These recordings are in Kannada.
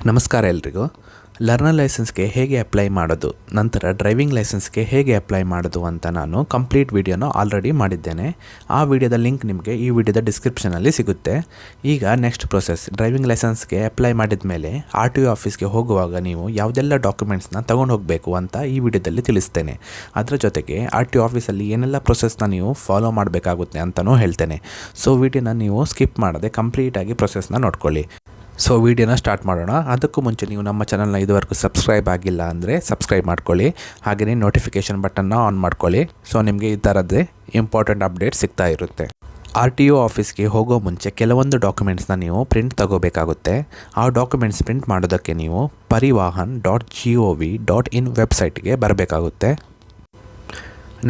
ನಮಸ್ಕಾರ ಎಲ್ರಿಗೂ. ಲರ್ನರ್ ಲೈಸೆನ್ಸ್ಗೆ ಹೇಗೆ ಅಪ್ಲೈ ಮಾಡೋದು, ನಂತರ ಡ್ರೈವಿಂಗ್ ಲೈಸೆನ್ಸ್ಗೆ ಹೇಗೆ ಅಪ್ಲೈ ಮಾಡೋದು ಅಂತ ನಾನು ಕಂಪ್ಲೀಟ್ ವಿಡಿಯೋನ ಆಲ್ರೆಡಿ ಮಾಡಿದ್ದೇನೆ. ಆ ವಿಡಿಯೋದ ಲಿಂಕ್ ನಿಮಗೆ ಈ ವಿಡಿಯೋದ ಡಿಸ್ಕ್ರಿಪ್ಷನಲ್ಲಿ ಸಿಗುತ್ತೆ. ಈಗ ನೆಕ್ಸ್ಟ್ ಪ್ರೊಸೆಸ್, ಡ್ರೈವಿಂಗ್ ಲೈಸೆನ್ಸ್ಗೆ ಅಪ್ಲೈ ಮಾಡಿದ ಮೇಲೆ RTO ಆಫೀಸ್ಗೆ ಹೋಗುವಾಗ ನೀವು ಯಾವುದೆಲ್ಲ ಡಾಕ್ಯುಮೆಂಟ್ಸ್ನ ತೊಗೊಂಡು ಹೋಗಬೇಕು ಅಂತ ಈ ವಿಡಿಯೋದಲ್ಲಿ ತಿಳಿಸ್ತೇನೆ. ಅದರ ಜೊತೆಗೆ RTO ಆಫೀಸಲ್ಲಿ ಏನೆಲ್ಲ ಪ್ರೊಸೆಸ್ನ ನೀವು ಫಾಲೋ ಮಾಡಬೇಕಾಗುತ್ತೆ ಅಂತಲೂ ಹೇಳ್ತೇನೆ. ಸೊ ವಿಡಿಯೋನ ನೀವು ಸ್ಕಿಪ್ ಮಾಡದೆ ಕಂಪ್ಲೀಟಾಗಿ ಪ್ರೊಸೆಸ್ನ ನೋಡ್ಕೊಳ್ಳಿ. ಸೊ ವಿಡಿಯೋನ ಸ್ಟಾರ್ಟ್ ಮಾಡೋಣ. ಅದಕ್ಕೂ ಮುಂಚೆ ನೀವು ನಮ್ಮ ಚಾನಲ್ನ ಇದುವರೆಗೂ ಸಬ್ಸ್ಕ್ರೈಬ್ ಆಗಿಲ್ಲ ಅಂದರೆ ಸಬ್ಸ್ಕ್ರೈಬ್ ಮಾಡ್ಕೊಳ್ಳಿ. ಹಾಗೆಯೇ ನೋಟಿಫಿಕೇಷನ್ ಬಟನ್ನ ಆನ್ ಮಾಡ್ಕೊಳ್ಳಿ. ಸೊ ನಿಮಗೆ ಈ ಥರದ್ದೇ ಇಂಪಾರ್ಟೆಂಟ್ ಅಪ್ಡೇಟ್ ಸಿಗ್ತಾ ಇರುತ್ತೆ. RTO ಆಫೀಸ್ಗೆ ಹೋಗೋ ಮುಂಚೆ ಕೆಲವೊಂದು ಡಾಕ್ಯುಮೆಂಟ್ಸ್ನ ನೀವು ಪ್ರಿಂಟ್ ತಗೋಬೇಕಾಗುತ್ತೆ. ಆ ಡಾಕ್ಯುಮೆಂಟ್ಸ್ ಪ್ರಿಂಟ್ ಮಾಡೋದಕ್ಕೆ ನೀವು parivahan.gov.in ವೆಬ್ಸೈಟ್ಗೆ ಬರಬೇಕಾಗುತ್ತೆ.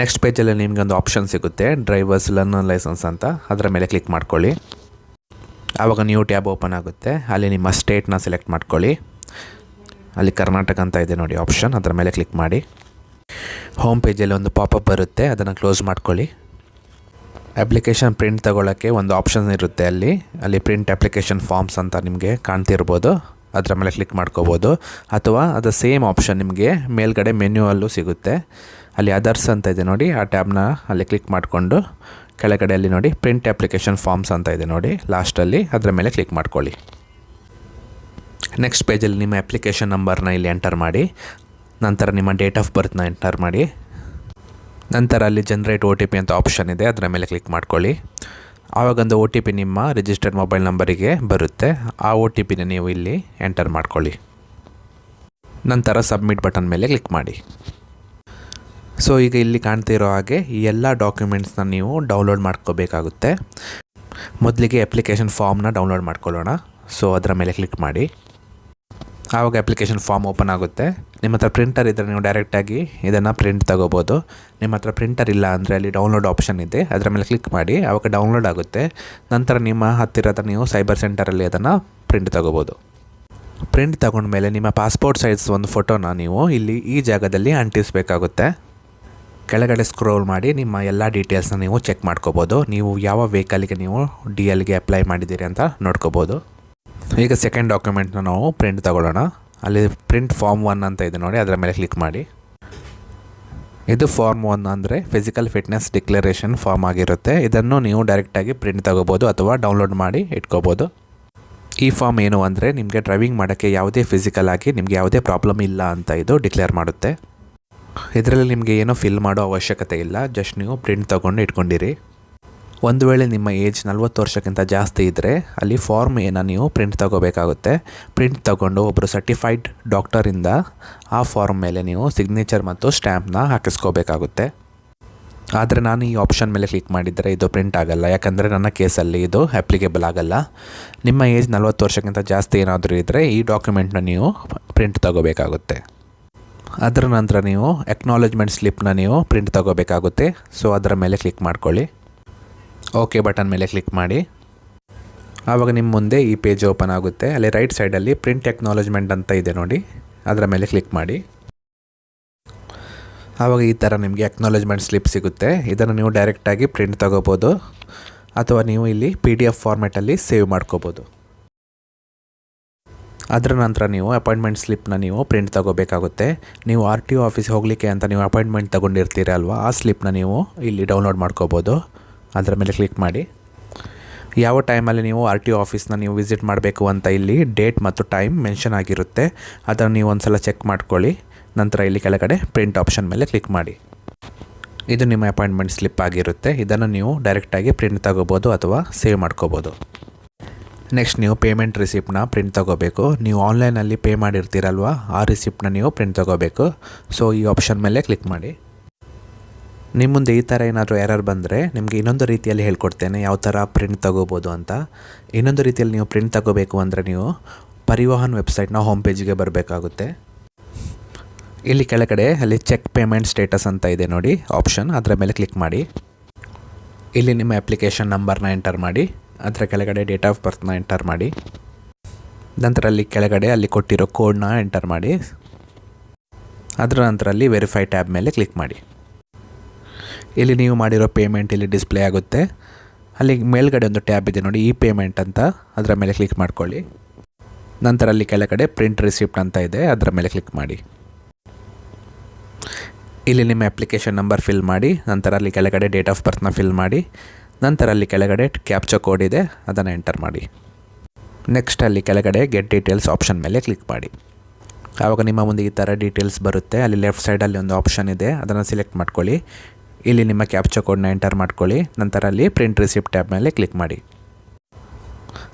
ನೆಕ್ಸ್ಟ್ ಪೇಜಲ್ಲಿ ನಿಮಗೆ ಒಂದು ಆಪ್ಷನ್ ಸಿಗುತ್ತೆ, ಡ್ರೈವರ್ಸ್ ಲರ್ನರ್ ಲೈಸೆನ್ಸ್ ಅಂತ. ಅದರ ಮೇಲೆ ಕ್ಲಿಕ್ ಮಾಡ್ಕೊಳ್ಳಿ. ಆವಾಗ ನ್ಯೂ ಟ್ಯಾಬ್ ಓಪನ್ ಆಗುತ್ತೆ. ಅಲ್ಲಿ ನಿಮ್ಮ ಸ್ಟೇಟ್ನ ಸೆಲೆಕ್ಟ್ ಮಾಡ್ಕೊಳ್ಳಿ. ಅಲ್ಲಿ ಕರ್ನಾಟಕ ಅಂತ ಇದೆ ನೋಡಿ ಆಪ್ಷನ್, ಅದರ ಮೇಲೆ ಕ್ಲಿಕ್ ಮಾಡಿ. ಹೋಮ್ ಪೇಜಲ್ಲಿ ಒಂದು ಪಾಪಪ್ ಬರುತ್ತೆ, ಅದನ್ನು ಕ್ಲೋಸ್ ಮಾಡ್ಕೊಳ್ಳಿ. ಅಪ್ಲಿಕೇಶನ್ ಪ್ರಿಂಟ್ ತಗೊಳ್ಳೋಕ್ಕೆ ಒಂದು ಆಪ್ಷನ್ ಇರುತ್ತೆ. ಅಲ್ಲಿ ಪ್ರಿಂಟ್ ಅಪ್ಲಿಕೇಶನ್ ಫಾರ್ಮ್ಸ್ ಅಂತ ನಿಮಗೆ ಕಾಣ್ತಿರ್ಬೋದು, ಅದರ ಮೇಲೆ ಕ್ಲಿಕ್ ಮಾಡ್ಕೋಬೋದು. ಅಥವಾ ಅದು ಸೇಮ್ ಆಪ್ಷನ್ ನಿಮಗೆ ಮೇಲ್ಗಡೆ ಮೆನ್ಯೂ ಸಿಗುತ್ತೆ. ಅಲ್ಲಿ ಅದರ್ಸ್ ಅಂತ ಇದೆ ನೋಡಿ, ಆ ಟ್ಯಾಬ್ನ ಅಲ್ಲಿ ಕ್ಲಿಕ್ ಮಾಡಿಕೊಂಡು ಕೆಳಗಡೆಯಲ್ಲಿ ನೋಡಿ ಪ್ರಿಂಟ್ ಅಪ್ಲಿಕೇಶನ್ ಫಾರ್ಮ್ಸ್ ಅಂತ ಇದೆ ನೋಡಿ ಲಾಸ್ಟಲ್ಲಿ, ಅದರ ಮೇಲೆ ಕ್ಲಿಕ್ ಮಾಡ್ಕೊಳ್ಳಿ. ನೆಕ್ಸ್ಟ್ ಪೇಜಲ್ಲಿ ನಿಮ್ಮ ಅಪ್ಲಿಕೇಶನ್ ನಂಬರ್ನ ಇಲ್ಲಿ ಎಂಟರ್ ಮಾಡಿ. ನಂತರ ನಿಮ್ಮ ಡೇಟ್ ಆಫ್ ಬರ್ತ್ನ ಎಂಟರ್ ಮಾಡಿ. ನಂತರ ಅಲ್ಲಿ ಜನರೇಟ್ OTP ಅಂತ ಆಪ್ಷನ್ ಇದೆ, ಅದರ ಮೇಲೆ ಕ್ಲಿಕ್ ಮಾಡ್ಕೊಳ್ಳಿ. ಆವಾಗೊಂದು OTP ನಿಮ್ಮ ರಿಜಿಸ್ಟರ್ಡ್ ಮೊಬೈಲ್ ನಂಬರಿಗೆ ಬರುತ್ತೆ. ಆ OTPನ ನೀವು ಇಲ್ಲಿ ಎಂಟರ್ ಮಾಡ್ಕೊಳ್ಳಿ. ನಂತರ ಸಬ್ಮಿಟ್ ಬಟನ್ ಮೇಲೆ ಕ್ಲಿಕ್ ಮಾಡಿ. ಸೊ ಈಗ ಇಲ್ಲಿ ಕಾಣ್ತಿರೋ ಹಾಗೆ ಈ ಎಲ್ಲ ಡಾಕ್ಯುಮೆಂಟ್ಸ್ನ ನೀವು ಡೌನ್ಲೋಡ್ ಮಾಡ್ಕೋಬೇಕಾಗುತ್ತೆ. ಮೊದಲಿಗೆ ಅಪ್ಲಿಕೇಶನ್ ಫಾರ್ಮ್ನ ಡೌನ್ಲೋಡ್ ಮಾಡ್ಕೊಳ್ಳೋಣ. ಸೊ ಅದರ ಮೇಲೆ ಕ್ಲಿಕ್ ಮಾಡಿ. ಆವಾಗ ಅಪ್ಲಿಕೇಶನ್ ಫಾರ್ಮ್ ಓಪನ್ ಆಗುತ್ತೆ. ನಿಮ್ಮ ಹತ್ರ ಪ್ರಿಂಟರ್ ಇದ್ದರೆ ನೀವು ಡೈರೆಕ್ಟಾಗಿ ಇದನ್ನು ಪ್ರಿಂಟ್ ತಗೋಬೋದು. ನಿಮ್ಮ ಹತ್ರ ಪ್ರಿಂಟರ್ ಇಲ್ಲ ಅಂದರೆ ಅಲ್ಲಿ ಡೌನ್ಲೋಡ್ ಆಪ್ಷನ್ ಇದೆ, ಅದರ ಮೇಲೆ ಕ್ಲಿಕ್ ಮಾಡಿ. ಆವಾಗ ಡೌನ್ಲೋಡ್ ಆಗುತ್ತೆ. ನಂತರ ನಿಮ್ಮ ಹತ್ತಿರದ ನೀವು ಸೈಬರ್ ಸೆಂಟರಲ್ಲಿ ಅದನ್ನು ಪ್ರಿಂಟ್ ತಗೋಬೋದು. ಪ್ರಿಂಟ್ ತಗೊಂಡ್ಮೇಲೆ ನಿಮ್ಮ ಪಾಸ್ಪೋರ್ಟ್ ಸೈಜ್ ಒಂದು ಫೋಟೋನ ನೀವು ಇಲ್ಲಿ ಈ ಜಾಗದಲ್ಲಿ ಅಂಟಿಸಬೇಕಾಗುತ್ತೆ. ಕೆಳಗಡೆ ಸ್ಕ್ರೋಲ್ ಮಾಡಿ ನಿಮ್ಮ ಎಲ್ಲ ಡೀಟೇಲ್ಸ್ನ ನೀವು ಚೆಕ್ ಮಾಡ್ಕೋಬೋದು. ನೀವು ಯಾವ ವೆಹಿಕಲ್ಗೆ ನೀವು DLಗೆ ಅಪ್ಲೈ ಮಾಡಿದ್ದೀರಿ ಅಂತ ನೋಡ್ಕೋಬೋದು. ಈಗ ಸೆಕೆಂಡ್ ಡಾಕ್ಯುಮೆಂಟ್ನ ನಾವು ಪ್ರಿಂಟ್ ತಗೊಳ್ಳೋಣ. ಅಲ್ಲಿ ಪ್ರಿಂಟ್ ಫಾರ್ಮ್ 1 ಅಂತ ಇದೆ ನೋಡಿ, ಅದರ ಮೇಲೆ ಕ್ಲಿಕ್ ಮಾಡಿ. ಇದು ಫಾರ್ಮ್ 1 ಅಂದರೆ ಫಿಸಿಕಲ್ ಫಿಟ್ನೆಸ್ ಡಿಕ್ಲರೇಷನ್ ಫಾರ್ಮ್ ಆಗಿರುತ್ತೆ. ಇದನ್ನು ನೀವು ಡೈರೆಕ್ಟಾಗಿ ಪ್ರಿಂಟ್ ತಗೋಬೋದು ಅಥವಾ ಡೌನ್ಲೋಡ್ ಮಾಡಿ ಇಟ್ಕೋಬೋದು. ಈ ಫಾರ್ಮ್ ಏನು ಅಂದರೆ ನಿಮಗೆ ಡ್ರೈವಿಂಗ್ ಮಾಡೋಕ್ಕೆ ಯಾವುದೇ ಫಿಸಿಕಲ್ ಆಗಿ ನಿಮಗೆ ಯಾವುದೇ ಪ್ರಾಬ್ಲಮ್ ಇಲ್ಲ ಅಂತ ಇದು ಡಿಕ್ಲೇರ್ ಮಾಡುತ್ತೆ. ಇದರಲ್ಲಿ ನಿಮಗೆ ಏನೋ ಫಿಲ್ ಮಾಡೋ ಅವಶ್ಯಕತೆ ಇಲ್ಲ, ಜಸ್ಟ್ ನೀವು ಪ್ರಿಂಟ್ ತೊಗೊಂಡು ಇಟ್ಕೊಂಡಿರಿ. ಒಂದು ವೇಳೆ ನಿಮ್ಮ ಏಜ್ 40 ವರ್ಷಕ್ಕಿಂತ ಜಾಸ್ತಿ ಇದ್ದರೆ ಅಲ್ಲಿ ಫಾರ್ಮ್ ಏನ ನೀವು ಪ್ರಿಂಟ್ ತಗೋಬೇಕಾಗುತ್ತೆ. ಪ್ರಿಂಟ್ ತಗೊಂಡು ಒಬ್ಬರು ಸರ್ಟಿಫೈಡ್ ಡಾಕ್ಟರಿಂದ ಆ ಫಾರ್ಮ್ ಮೇಲೆ ನೀವು ಸಿಗ್ನೇಚರ್ ಮತ್ತು ಸ್ಟ್ಯಾಂಪ್ನ ಹಾಕಿಸ್ಕೋಬೇಕಾಗುತ್ತೆ. ಆದರೆ ನಾನು ಈ ಆಪ್ಷನ್ ಮೇಲೆ ಕ್ಲಿಕ್ ಮಾಡಿದರೆ ಇದು ಪ್ರಿಂಟ್ ಆಗಲ್ಲ, ಯಾಕಂದರೆ ನನ್ನ ಕೇಸಲ್ಲಿ ಇದು ಅಪ್ಲಿಕೇಬಲ್ ಆಗಲ್ಲ. ನಿಮ್ಮ ಏಜ್ 40 ವರ್ಷಕ್ಕಿಂತ ಜಾಸ್ತಿ ಏನಾದರೂ ಇದ್ದರೆ ಈ ಡಾಕ್ಯುಮೆಂಟ್ನ ನೀವು ಪ್ರಿಂಟ್ ತಗೋಬೇಕಾಗುತ್ತೆ. ಅದರ ನಂತರ ನೀವು ಅಕ್ನಾಲೆಜ್ಮೆಂಟ್ ಸ್ಲಿಪ್ನ ನೀವು ಪ್ರಿಂಟ್ ತಗೋಬೇಕಾಗುತ್ತೆ. ಸೊ ಅದರ ಮೇಲೆ ಕ್ಲಿಕ್ ಮಾಡ್ಕೊಳ್ಳಿ. ಓಕೆ ಬಟನ್ ಮೇಲೆ ಕ್ಲಿಕ್ ಮಾಡಿ. ಆವಾಗ ನಿಮ್ಮ ಮುಂದೆ ಈ ಪೇಜ್ ಓಪನ್ ಆಗುತ್ತೆ. ಅಲ್ಲಿ ರೈಟ್ ಸೈಡಲ್ಲಿ ಪ್ರಿಂಟ್ ಅಕ್ನಾಲೆಜ್ಮೆಂಟ್ ಅಂತ ಇದೆ ನೋಡಿ, ಅದರ ಮೇಲೆ ಕ್ಲಿಕ್ ಮಾಡಿ. ಆವಾಗ ಈ ಥರ ನಿಮಗೆ ಅಕ್ನಾಲೆಜ್ಮೆಂಟ್ ಸ್ಲಿಪ್ ಸಿಗುತ್ತೆ. ಇದನ್ನು ನೀವು ಡೈರೆಕ್ಟಾಗಿ ಪ್ರಿಂಟ್ ತಗೋಬೋದು ಅಥವಾ ನೀವು ಇಲ್ಲಿ PDF ಫಾರ್ಮ್ಯಾಟಲ್ಲಿ ಸೇವ್ ಮಾಡ್ಕೋಬೋದು. ಅದರ ನಂತರ ನೀವು ಅಪಾಯಿಂಟ್ಮೆಂಟ್ ಸ್ಲಿಪ್ನ ನೀವು ಪ್ರಿಂಟ್ ತಗೋಬೇಕಾಗುತ್ತೆ. ನೀವು RTO ಆಫೀಸ್ಗೆ ಹೋಗಲಿಕ್ಕೆ ಅಂತ ನೀವು ಅಪಾಯಿಂಟ್ಮೆಂಟ್ ತೊಗೊಂಡಿರ್ತೀರ ಅಲ್ವಾ, ಆ ಸ್ಲಿಪ್ನ ನೀವು ಇಲ್ಲಿ ಡೌನ್ಲೋಡ್ ಮಾಡ್ಕೋಬೋದು. ಅದರ ಮೇಲೆ ಕ್ಲಿಕ್ ಮಾಡಿ. ಯಾವ ಟೈಮಲ್ಲಿ ನೀವು RTO ಆಫೀಸ್ನ ನೀವು ವಿಸಿಟ್ ಮಾಡಬೇಕು ಅಂತ ಇಲ್ಲಿ ಡೇಟ್ ಮತ್ತು ಟೈಮ್ ಮೆನ್ಷನ್ ಆಗಿರುತ್ತೆ. ಅದನ್ನು ನೀವು ಒಂದು ಸಲ ಚೆಕ್ ಮಾಡ್ಕೊಳ್ಳಿ. ನಂತರ ಇಲ್ಲಿ ಕೆಳಗಡೆ ಪ್ರಿಂಟ್ ಆಪ್ಷನ್ ಮೇಲೆ ಕ್ಲಿಕ್ ಮಾಡಿ. ಇದು ನಿಮ್ಮ ಅಪಾಯಿಂಟ್ಮೆಂಟ್ ಸ್ಲಿಪ್ ಆಗಿರುತ್ತೆ. ಇದನ್ನು ನೀವು ಡೈರೆಕ್ಟಾಗಿ ಪ್ರಿಂಟ್ ತಗೋಬೋದು ಅಥವಾ ಸೇವ್ ಮಾಡ್ಕೋಬೋದು. ನೆಕ್ಸ್ಟ್ ನೀವು ಪೇಮೆಂಟ್ ರಿಸಿಪ್ಟ್ನ ಪ್ರಿಂಟ್ ತಗೋಬೇಕು. ನೀವು ಆನ್ಲೈನಲ್ಲಿ ಪೇ ಮಾಡಿರ್ತೀರಲ್ವ, ಆ ರಿಸಿಪ್ಟ್ನ ನೀವು ಪ್ರಿಂಟ್ ತಗೋಬೇಕು. ಸೊ ಈ ಆಪ್ಷನ್ ಮೇಲೆ ಕ್ಲಿಕ್ ಮಾಡಿ. ನಿಮ್ಮ ಮುಂದೆ ಈ ಥರ ಏನಾದರೂ ಎರರ್ ಬಂದರೆ ನಿಮಗೆ ಇನ್ನೊಂದು ರೀತಿಯಲ್ಲಿ ಹೇಳ್ಕೊಡ್ತೇನೆ ಯಾವ ಥರ ಪ್ರಿಂಟ್ ತಗೋಬೋದು ಅಂತ. ಇನ್ನೊಂದು ರೀತಿಯಲ್ಲಿ ನೀವು ಪ್ರಿಂಟ್ ತಗೋಬೇಕು ಅಂದರೆ ನೀವು ಪರಿವಾಹನ್ ವೆಬ್ಸೈಟ್ನ ಹೋಮ್ ಪೇಜಿಗೆ ಬರಬೇಕಾಗುತ್ತೆ. ಇಲ್ಲಿ ಕೆಳಗಡೆ ಅಲ್ಲಿ ಚೆಕ್ ಪೇಮೆಂಟ್ ಸ್ಟೇಟಸ್ ಅಂತ ಇದೆ ನೋಡಿ ಆಪ್ಷನ್, ಅದರ ಮೇಲೆ ಕ್ಲಿಕ್ ಮಾಡಿ. ಇಲ್ಲಿ ನಿಮ್ಮ ಅಪ್ಲಿಕೇಶನ್ ನಂಬರ್ನ ಎಂಟರ್ ಮಾಡಿ. ಅದರ ಕೆಳಗಡೆ ಡೇಟ್ ಆಫ್ ಬರ್ತ್ನ ಎಂಟರ್ ಮಾಡಿ. ನಂತರ ಅಲ್ಲಿ ಕೆಳಗಡೆ ಅಲ್ಲಿ ಕೊಟ್ಟಿರೋ ಕೋಡ್ನ ಎಂಟರ್ ಮಾಡಿ. ಅದರ ನಂತರ ಅಲ್ಲಿ ವೆರಿಫೈ ಟ್ಯಾಬ್ ಮೇಲೆ ಕ್ಲಿಕ್ ಮಾಡಿ. ಇಲ್ಲಿ ನೀವು ಮಾಡಿರೋ ಪೇಮೆಂಟ್ ಇಲ್ಲಿ ಡಿಸ್ಪ್ಲೇ ಆಗುತ್ತೆ. ಅಲ್ಲಿ ಮೇಲ್ಗಡೆ ಒಂದು ಟ್ಯಾಬ್ ಇದೆ ನೋಡಿ, ಈ ಪೇಮೆಂಟ್ ಅಂತ, ಅದರ ಮೇಲೆ ಕ್ಲಿಕ್ ಮಾಡ್ಕೊಳ್ಳಿ. ನಂತರ ಅಲ್ಲಿ ಕೆಳಗಡೆ ಪ್ರಿಂಟ್ ರಿಸಿಪ್ಟ್ ಅಂತ ಇದೆ, ಅದರ ಮೇಲೆ ಕ್ಲಿಕ್ ಮಾಡಿ. ಇಲ್ಲಿ ನಿಮ್ಮ ಅಪ್ಲಿಕೇಶನ್ ನಂಬರ್ ಫಿಲ್ ಮಾಡಿ, ನಂತರ ಅಲ್ಲಿ ಕೆಳಗಡೆ ಡೇಟ್ ಆಫ್ ಬರ್ತ್ನ ಫಿಲ್ ಮಾಡಿ, ನಂತರ ಅಲ್ಲಿ ಕೆಳಗಡೆ ಕ್ಯಾಪ್ಚಾ ಕೋಡ್ ಇದೆ, ಅದನ್ನು ಎಂಟರ್ ಮಾಡಿ. ನೆಕ್ಸ್ಟ್ ಅಲ್ಲಿ ಕೆಳಗಡೆ ಗೆಟ್ ಡೀಟೇಲ್ಸ್ ಆಪ್ಷನ್ ಮೇಲೆ ಕ್ಲಿಕ್ ಮಾಡಿ. ಆವಾಗ ನಿಮ್ಮ ಮುಂದೆ ಈ ಥರ ಡೀಟೇಲ್ಸ್ ಬರುತ್ತೆ. ಅಲ್ಲಿ ಲೆಫ್ಟ್ ಸೈಡಲ್ಲಿ ಒಂದು ಆಪ್ಷನ್ ಇದೆ, ಅದನ್ನು ಸೆಲೆಕ್ಟ್ ಮಾಡ್ಕೊಳ್ಳಿ. ಇಲ್ಲಿ ನಿಮ್ಮ ಕ್ಯಾಪ್ಚಾ ಕೋಡ್ನ ಎಂಟರ್ ಮಾಡ್ಕೊಳ್ಳಿ. ನಂತರ ಅಲ್ಲಿ ಪ್ರಿಂಟ್ ರಿಸಿಪ್ಟ್ ಟ್ಯಾಬ್ ಮೇಲೆ ಕ್ಲಿಕ್ ಮಾಡಿ.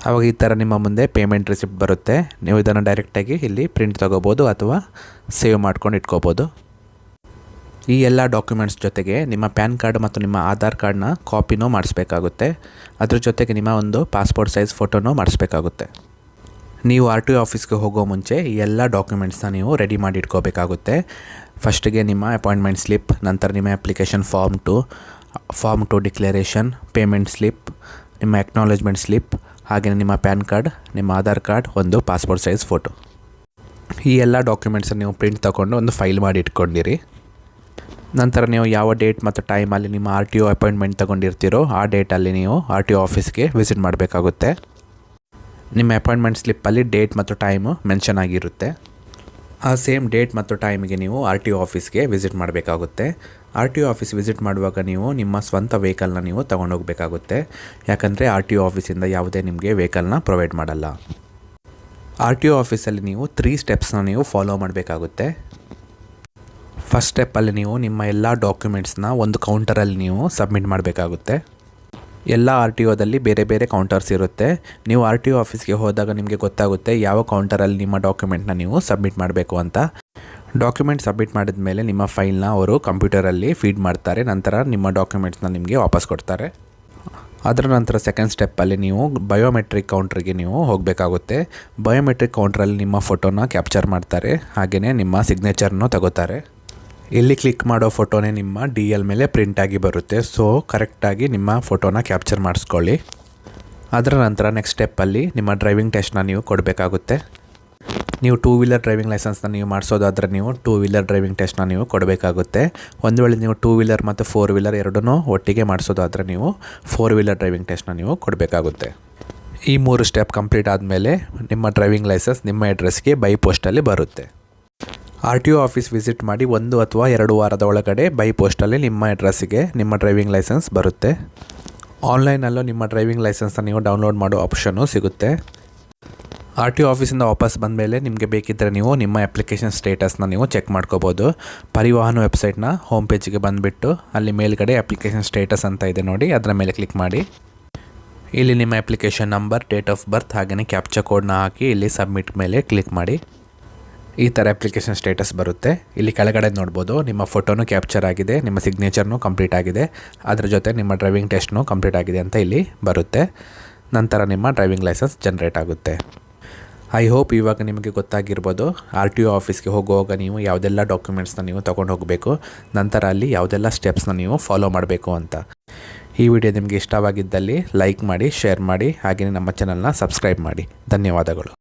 ಆವಾಗ ಈ ಥರ ನಿಮ್ಮ ಮುಂದೆ ಪೇಮೆಂಟ್ ರಿಸಿಪ್ಟ್ ಬರುತ್ತೆ. ನೀವು ಇದನ್ನು ಡೈರೆಕ್ಟಾಗಿ ಇಲ್ಲಿ ಪ್ರಿಂಟ್ ತೊಗೋಬೋದು ಅಥವಾ ಸೇವ್ ಮಾಡ್ಕೊಂಡು ಇಟ್ಕೋಬೋದು. ಈ ಎಲ್ಲ ಡಾಕ್ಯುಮೆಂಟ್ಸ್ ಜೊತೆಗೆ ನಿಮ್ಮ ಪ್ಯಾನ್ ಕಾರ್ಡ್ ಮತ್ತು ನಿಮ್ಮ ಆಧಾರ್ ಕಾರ್ಡ್ನ ಕಾಪಿನೂ ಮಾಡಿಸ್ಬೇಕಾಗುತ್ತೆ. ಅದ್ರ ಜೊತೆಗೆ ನಿಮ್ಮ ಒಂದು ಪಾಸ್ಪೋರ್ಟ್ ಸೈಜ್ ಫೋಟೋನೂ ಮಾಡಿಸ್ಬೇಕಾಗುತ್ತೆ. ನೀವು RTO ಆಫೀಸ್ಗೆ ಹೋಗೋ ಮುಂಚೆ ಈ ಎಲ್ಲ ಡಾಕ್ಯುಮೆಂಟ್ಸ್ನ ನೀವು ರೆಡಿ ಮಾಡಿ ಇಟ್ಕೋಬೇಕಾಗುತ್ತೆ. ಫಸ್ಟಿಗೆ ನಿಮ್ಮ ಅಪಾಯಿಂಟ್ಮೆಂಟ್ ಸ್ಲಿಪ್, ನಂತರ ನಿಮ್ಮ application form 2 declaration, payment slip, ನಿಮ್ಮ ಅಕ್ನಾಲೇಜ್ಮೆಂಟ್ ಸ್ಲಿಪ್, ಹಾಗೆಯೇ ನಿಮ್ಮ ಪ್ಯಾನ್ ಕಾರ್ಡ್, ನಿಮ್ಮ ಆಧಾರ್ ಕಾರ್ಡ್, ಒಂದು ಪಾಸ್ಪೋರ್ಟ್ ಸೈಜ್ ಫೋಟೋ. ಈ ಎಲ್ಲ ಡಾಕ್ಯುಮೆಂಟ್ಸನ್ನು ನೀವು ಪ್ರಿಂಟ್ ತೊಗೊಂಡು ಒಂದು ಫೈಲ್ ಮಾಡಿ ಇಟ್ಕೊಂಡಿರಿ. ನಂತರ ನೀವು ಯಾವ ಡೇಟ್ ಮತ್ತು ಟೈಮಲ್ಲಿ ನಿಮ್ಮ RTO ಅಪಾಯಿಂಟ್ಮೆಂಟ್ ತೊಗೊಂಡಿರ್ತೀರೋ ಆ ಡೇಟಲ್ಲಿ ನೀವು RTO ಆಫೀಸ್ಗೆ ವಿಸಿಟ್ ಮಾಡಬೇಕಾಗುತ್ತೆ. ನಿಮ್ಮ ಅಪಾಯಿಂಟ್ಮೆಂಟ್ ಸ್ಲಿಪ್ಪಲ್ಲಿ ಡೇಟ್ ಮತ್ತು ಟೈಮು ಮೆನ್ಷನ್ ಆಗಿರುತ್ತೆ. ಆ ಸೇಮ್ ಡೇಟ್ ಮತ್ತು ಟೈಮಿಗೆ ನೀವು RTO ಆಫೀಸ್ಗೆ ವಿಸಿಟ್ ಮಾಡಬೇಕಾಗುತ್ತೆ. RTO ಆಫೀಸ್ ವಿಸಿಟ್ ಮಾಡುವಾಗ ನೀವು ನಿಮ್ಮ ಸ್ವಂತ ವೆಹಿಕಲ್ನ ನೀವು ತೊಗೊಂಡೋಗ್ಬೇಕಾಗುತ್ತೆ. ಯಾಕಂದರೆ RTO ಆಫೀಸಿಂದ ಯಾವುದೇ ನಿಮಗೆ ವೆಹಿಕಲ್ನ ಪ್ರೊವೈಡ್ ಮಾಡಲ್ಲ. RTO ಆಫೀಸಲ್ಲಿ ನೀವು 3 ಸ್ಟೆಪ್ಸ್ನ ನೀವು ಫಾಲೋ ಮಾಡಬೇಕಾಗುತ್ತೆ. ಫಸ್ಟ್ ಸ್ಟೆಪ್ಪಲ್ಲಿ ನೀವು ನಿಮ್ಮ ಎಲ್ಲ ಡಾಕ್ಯುಮೆಂಟ್ಸ್ನ ಒಂದು ಕೌಂಟರಲ್ಲಿ ನೀವು ಸಬ್ಮಿಟ್ ಮಾಡಬೇಕಾಗುತ್ತೆ. ಎಲ್ಲ RTOದಲ್ಲಿ ಬೇರೆ ಬೇರೆ ಕೌಂಟರ್ಸ್ ಇರುತ್ತೆ. ನೀವು RTO ಆಫೀಸ್ಗೆ ಹೋದಾಗ ನಿಮಗೆ ಗೊತ್ತಾಗುತ್ತೆ ಯಾವ ಕೌಂಟರಲ್ಲಿ ನಿಮ್ಮ ಡಾಕ್ಯುಮೆಂಟ್ನ ನೀವು ಸಬ್ಮಿಟ್ ಮಾಡಬೇಕು ಅಂತ. ಡಾಕ್ಯುಮೆಂಟ್ ಸಬ್ಮಿಟ್ ಮಾಡಿದ ಮೇಲೆ ನಿಮ್ಮ ಫೈಲ್ನ ಅವರು ಕಂಪ್ಯೂಟರಲ್ಲಿ ಫೀಡ್ ಮಾಡ್ತಾರೆ. ನಂತರ ನಿಮ್ಮ ಡಾಕ್ಯುಮೆಂಟ್ಸ್ನ ನಿಮಗೆ ವಾಪಸ್ ಕೊಡ್ತಾರೆ. ಅದರ ನಂತರ ಸೆಕೆಂಡ್ ಸ್ಟೆಪ್ಪಲ್ಲಿ ನೀವು ಬಯೋಮೆಟ್ರಿಕ್ ಕೌಂಟ್ರಿಗೆ ನೀವು ಹೋಗಬೇಕಾಗುತ್ತೆ. ಬಯೋಮೆಟ್ರಿಕ್ ಕೌಂಟ್ರಲ್ಲಿ ನಿಮ್ಮ ಫೋಟೋನ ಕ್ಯಾಪ್ಚರ್ ಮಾಡ್ತಾರೆ, ಹಾಗೆಯೇ ನಿಮ್ಮ ಸಿಗ್ನೇಚರ್ನೂ ತಗೋತಾರೆ. ಇಲ್ಲಿ ಕ್ಲಿಕ್ ಮಾಡೋ ಫೋಟೋನೇ ನಿಮ್ಮ DL ಮೇಲೆ ಪ್ರಿಂಟಾಗಿ ಬರುತ್ತೆ. ಸೊ ಕರೆಕ್ಟಾಗಿ ನಿಮ್ಮ ಫೋಟೋನ ಕ್ಯಾಪ್ಚರ್ ಮಾಡಿಸ್ಕೊಳ್ಳಿ. ಅದರ ನಂತರ ನೆಕ್ಸ್ಟ್ ಸ್ಟೆಪ್ಪಲ್ಲಿ ನಿಮ್ಮ ಡ್ರೈವಿಂಗ್ ಟೆಸ್ಟ್ನ ನೀವು ಕೊಡಬೇಕಾಗುತ್ತೆ. ನೀವು 2 ವೀಲರ್ ಡ್ರೈವಿಂಗ್ ಲೈಸೆನ್ಸ್ನ ನೀವು ಮಾಡಿಸೋದಾದರೆ ನೀವು 2 ವೀಲರ್ ಡ್ರೈವಿಂಗ್ ಟೆಸ್ಟ್ನ ನೀವು ಕೊಡಬೇಕಾಗುತ್ತೆ. ಒಂದು ವೇಳೆ ನೀವು 2 ವೀಲರ್ ಮತ್ತು 4 ವೀಲರ್ ಎರಡನ್ನೂ ಒಟ್ಟಿಗೆ ಮಾಡಿಸೋದಾದರೆ ನೀವು 4 ವೀಲರ್ ಡ್ರೈವಿಂಗ್ ಟೆಸ್ಟ್ನ ನೀವು ಕೊಡಬೇಕಾಗುತ್ತೆ. ಈ 3 ಸ್ಟೆಪ್ ಕಂಪ್ಲೀಟ್ ಆದಮೇಲೆ ನಿಮ್ಮ ಡ್ರೈವಿಂಗ್ ಲೈಸೆನ್ಸ್ ನಿಮ್ಮ ಅಡ್ರೆಸ್ಗೆ ಬೈ ಪೋಸ್ಟಲ್ಲಿ ಬರುತ್ತೆ. RTO ಆಫೀಸ್ ವಿಸಿಟ್ ಮಾಡಿ 1 ಅಥವಾ 2 ವಾರದ ಒಳಗಡೆ ಬೈ ಪೋಸ್ಟಲ್ಲಿ ನಿಮ್ಮ ಅಡ್ರೆಸ್ಸಿಗೆ ನಿಮ್ಮ ಡ್ರೈವಿಂಗ್ ಲೈಸೆನ್ಸ್ ಬರುತ್ತೆ. ಆನ್ಲೈನಲ್ಲೂ ನಿಮ್ಮ ಡ್ರೈವಿಂಗ್ ಲೈಸೆನ್ಸ್ನ ನೀವು ಡೌನ್ಲೋಡ್ ಮಾಡೋ ಆಪ್ಷನ್ನು ಸಿಗುತ್ತೆ. RTO ಆಫೀಸಿಂದ ವಾಪಸ್ ಬಂದ ಮೇಲೆ ನಿಮಗೆ ಬೇಕಿದ್ದರೆ ನೀವು ನಿಮ್ಮ ಅಪ್ಲಿಕೇಶನ್ ಸ್ಟೇಟಸ್ನ ನೀವು ಚೆಕ್ ಮಾಡ್ಕೋಬೋದು. ಪರಿವಾಹನ ವೆಬ್ಸೈಟ್ನ ಹೋಮ್ ಪೇಜಿಗೆ ಬಂದುಬಿಟ್ಟು ಅಲ್ಲಿ ಮೇಲ್ಗಡೆ ಅಪ್ಲಿಕೇಶನ್ ಸ್ಟೇಟಸ್ ಅಂತ ಇದೆ ನೋಡಿ, ಅದರ ಮೇಲೆ ಕ್ಲಿಕ್ ಮಾಡಿ. ಇಲ್ಲಿ ನಿಮ್ಮ application number, date of birth ಹಾಗೆಯೇ ಕ್ಯಾಪ್ಚಾ ಕೋಡ್ನ ಹಾಕಿ ಇಲ್ಲಿ ಸಬ್ಮಿಟ್ ಮೇಲೆ ಕ್ಲಿಕ್ ಮಾಡಿ. ಈ ಥರ ಅಪ್ಲಿಕೇಶನ್ ಸ್ಟೇಟಸ್ ಬರುತ್ತೆ. ಇಲ್ಲಿ ಕೆಳಗಡೆ ನೋಡ್ಬೋದು ನಿಮ್ಮ ಫೋಟೋನು ಕ್ಯಾಪ್ಚರ್ ಆಗಿದೆ, ನಿಮ್ಮ ಸಿಗ್ನೇಚರ್ನೂ ಕಂಪ್ಲೀಟ್ ಆಗಿದೆ, ಅದರ ಜೊತೆ ನಿಮ್ಮ ಡ್ರೈವಿಂಗ್ ಟೆಸ್ಟ್ನೂ ಕಂಪ್ಲೀಟ್ ಆಗಿದೆ ಅಂತ ಇಲ್ಲಿ ಬರುತ್ತೆ. ನಂತರ ನಿಮ್ಮ ಡ್ರೈವಿಂಗ್ ಲೈಸೆನ್ಸ್ ಜನ್ರೇಟ್ ಆಗುತ್ತೆ. ಐ ಹೋಪ್ ಇವಾಗ ನಿಮಗೆ ಗೊತ್ತಾಗಿರ್ಬೋದು RTO ಆಫೀಸ್ಗೆ ಹೋಗುವಾಗ ನೀವು ಯಾವುದೆಲ್ಲ ಡಾಕ್ಯುಮೆಂಟ್ಸ್ನ ನೀವು ತೊಗೊಂಡು ಹೋಗಬೇಕು, ನಂತರ ಅಲ್ಲಿ ಯಾವುದೆಲ್ಲ ಸ್ಟೆಪ್ಸ್ನ ನೀವು ಫಾಲೋ ಮಾಡಬೇಕು ಅಂತ. ಈ ವಿಡಿಯೋ ನಿಮಗೆ ಇಷ್ಟವಾಗಿದ್ದಲ್ಲಿ ಲೈಕ್ ಮಾಡಿ, ಶೇರ್ ಮಾಡಿ, ಹಾಗೆಯೇ ನಮ್ಮ ಚಾನಲ್ನ ಸಬ್ಸ್ಕ್ರೈಬ್ ಮಾಡಿ. ಧನ್ಯವಾದಗಳು.